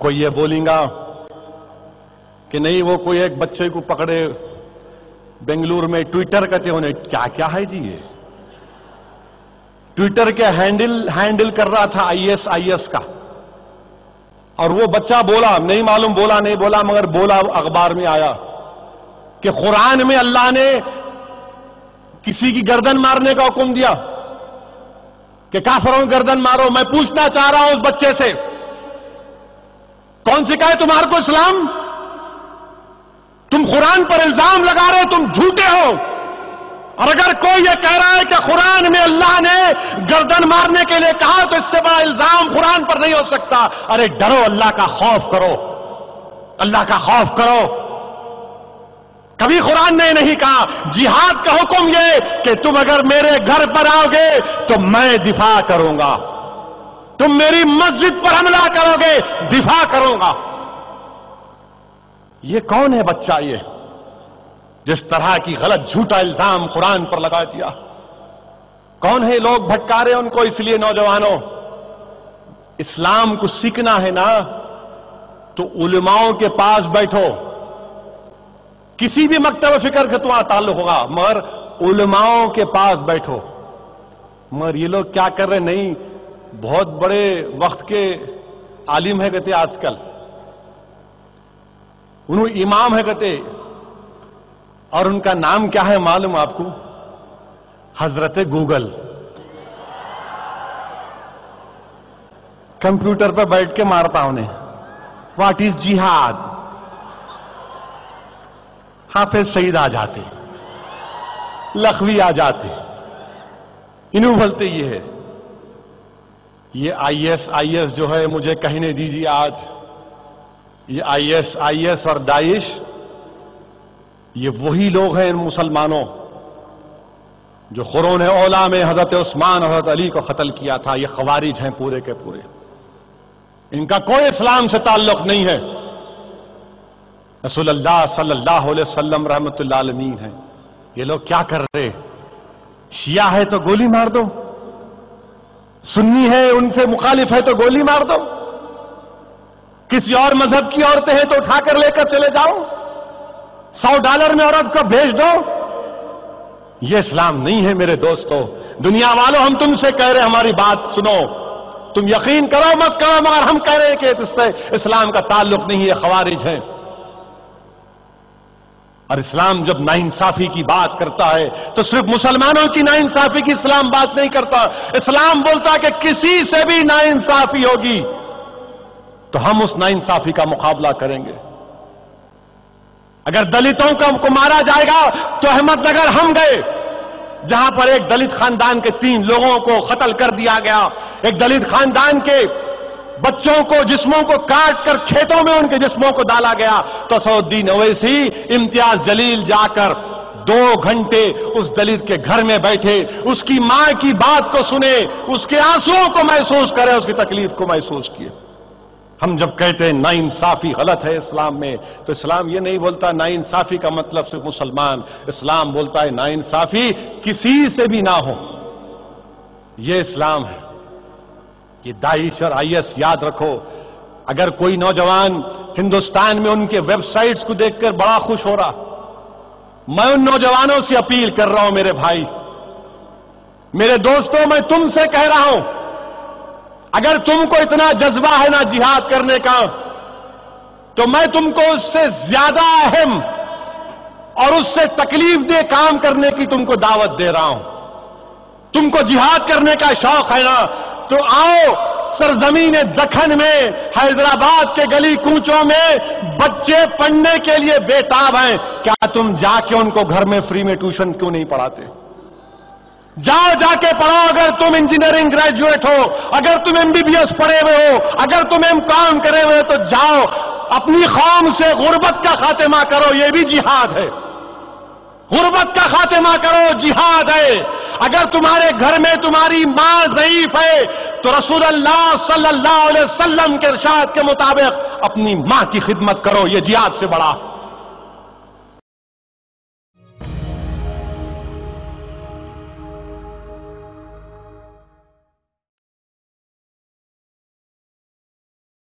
کوئی یہ بولیں گا کہ نہیں وہ کوئی ایک بچے کو پکڑے بنگلور میں ٹویٹر کہتے انہیں کیا ہے جی یہ ٹویٹر کے ہینڈل کر رہا تھا آئی ایس کا، اور وہ بچہ بولا، نہیں معلوم بولا نہیں بولا مگر بولا اخبار میں آیا کہ قرآن میں اللہ نے کسی کی گردن مارنے کا حکم دیا کہ کافروں گردن مارو۔ میں پوچھنا چاہ رہا ہوں اس بچے سے، کون سکھائے تمہارے کو اسلام؟ تم قرآن پر الزام لگا رہے، تم جھوٹے ہو۔ اور اگر کوئی یہ کہہ رہا ہے کہ قرآن میں اللہ نے گردن مارنے کے لیے کہا تو اس سے بڑا الزام قرآن پر نہیں ہو سکتا۔ ارے ڈرو، اللہ کا خوف کرو، اللہ کا خوف کرو۔ کبھی قرآن نے نہیں کہا جہاد کا حکم یہ کہ تم اگر میرے گھر پر آؤ گے تو میں دفاع کروں گا، تم میری مسجد پر حملہ کرو گے دفاع کروں گا۔ یہ کون ہے بچہ یہ جس طرح کی غلط جھوٹا الزام قرآن پر لگا دیا؟ کون ہے لوگ بھٹکا رہے ان کو؟ اس لیے نوجوانوں، اسلام کو سیکھنا ہے نا تو علماؤں کے پاس بیٹھو، کسی بھی مکتب فکر کا تمہارا تعلق ہوگا مگر علماؤں کے پاس بیٹھو۔ مگر یہ لوگ کیا کر رہے؟ نہیں، بہت بڑے وقت کے عالم ہے کہتے آج کل، انہوں امام ہے کہتے، اور ان کا نام کیا ہے معلوم آپ کو؟ حضرت گوگل۔ کمپیوٹر پہ بیٹھ کے مارتا انہیں واٹ از جہاد۔ حافظ سعید آ جاتے، لکھوی آ جاتے، انہوں بولتے یہ ہے۔ یہ آئی ایس جو ہے مجھے کہنے دیجیے آج، یہ آئی ایس اور داعش یہ وہی لوگ ہیں ان مسلمانوں جو قرون اولا میں حضرت عثمان اور حضرت علی کو قتل کیا تھا۔ یہ خوارج ہیں پورے کے پورے، ان کا کوئی اسلام سے تعلق نہیں ہے۔ رسول اللہ صلی اللہ علیہ وسلم رحمت اللہ علیہ ہیں۔ یہ لوگ کیا کر رہے؟ شیعہ ہے تو گولی مار دو، سنی ہے ان سے مخالف ہے تو گولی مار دو، کسی اور مذہب کی عورتیں ہیں تو اٹھا کر لے کر چلے جاؤ، $100 میں عورت کو بھیج دو۔ یہ اسلام نہیں ہے میرے دوستو۔ دنیا والوں، ہم تم سے کہہ رہے ہماری بات سنو، تم یقین کرو مت کرو مگر ہم کہہ رہے ہیں کہ اس سے اسلام کا تعلق نہیں ہے، خوارج ہیں۔ اور اسلام جب ناانصافی کی بات کرتا ہے تو صرف مسلمانوں کی ناانصافی کی اسلام بات نہیں کرتا، اسلام بولتا کہ کسی سے بھی ناانصافی ہوگی تو ہم اس ناانصافی کا مقابلہ کریں گے۔ اگر دلتوں کو مارا جائے گا تو احمد نگر ہم گئے جہاں پر ایک دلت خاندان کے 3 لوگوں کو قتل کر دیا گیا، ایک دلت خاندان کے بچوں کو جسموں کو کاٹ کر کھیتوں میں ان کے جسموں کو ڈالا گیا تو اسد الدین اویسی امتیاز جلیل جا کر 2 گھنٹے اس دلت کے گھر میں بیٹھے، اس کی ماں کی بات کو سنے، اس کے آنسوؤں کو محسوس کرے، اس کی تکلیف کو محسوس کیے۔ ہم جب کہتے ہیں ناانصافی غلط ہے اسلام میں تو اسلام یہ نہیں بولتا ناانصافی کا مطلب صرف مسلمان، اسلام بولتا ہے ناانصافی کسی سے بھی نہ ہو، یہ اسلام ہے۔ یہ داعش اور آئی ایس یاد رکھو۔ اگر کوئی نوجوان ہندوستان میں ان کے ویب سائٹس کو دیکھ کر بڑا خوش ہو رہا، میں ان نوجوانوں سے اپیل کر رہا ہوں، میرے بھائی میرے دوستوں، میں تم سے کہہ رہا ہوں اگر تم کو اتنا جذبہ ہے نا جہاد کرنے کا تو میں تم کو اس سے زیادہ اہم اور اس سے تکلیف دہ کام کرنے کی تم کو دعوت دے رہا ہوں۔ تم کو جہاد کرنے کا شوق ہے نا تو آؤ، سرزمین دکن میں حیدرآباد کے گلی کوچوں میں بچے پڑھنے کے لیے بےتاب ہیں، کیا تم جا کے ان کو گھر میں فری میں ٹیوشن کیوں نہیں پڑھاتے؟ جاؤ، جا کے پڑھو۔ اگر تم انجینئرنگ گریجویٹ ہو، اگر تم MBBS پڑھے ہوئے ہو، اگر تم M.Com کرے ہوئے ہو تو جاؤ اپنی قوم سے غربت کا خاتمہ کرو، یہ بھی جہاد ہے۔ غربت کا خاتمہ کرو، جہاد ہے۔ اگر تمہارے گھر میں تمہاری ماں ضعیف ہے تو رسول اللہ صلی اللہ علیہ وسلم کے ارشاد کے مطابق اپنی ماں کی خدمت کرو، یہ جہاد سے بڑا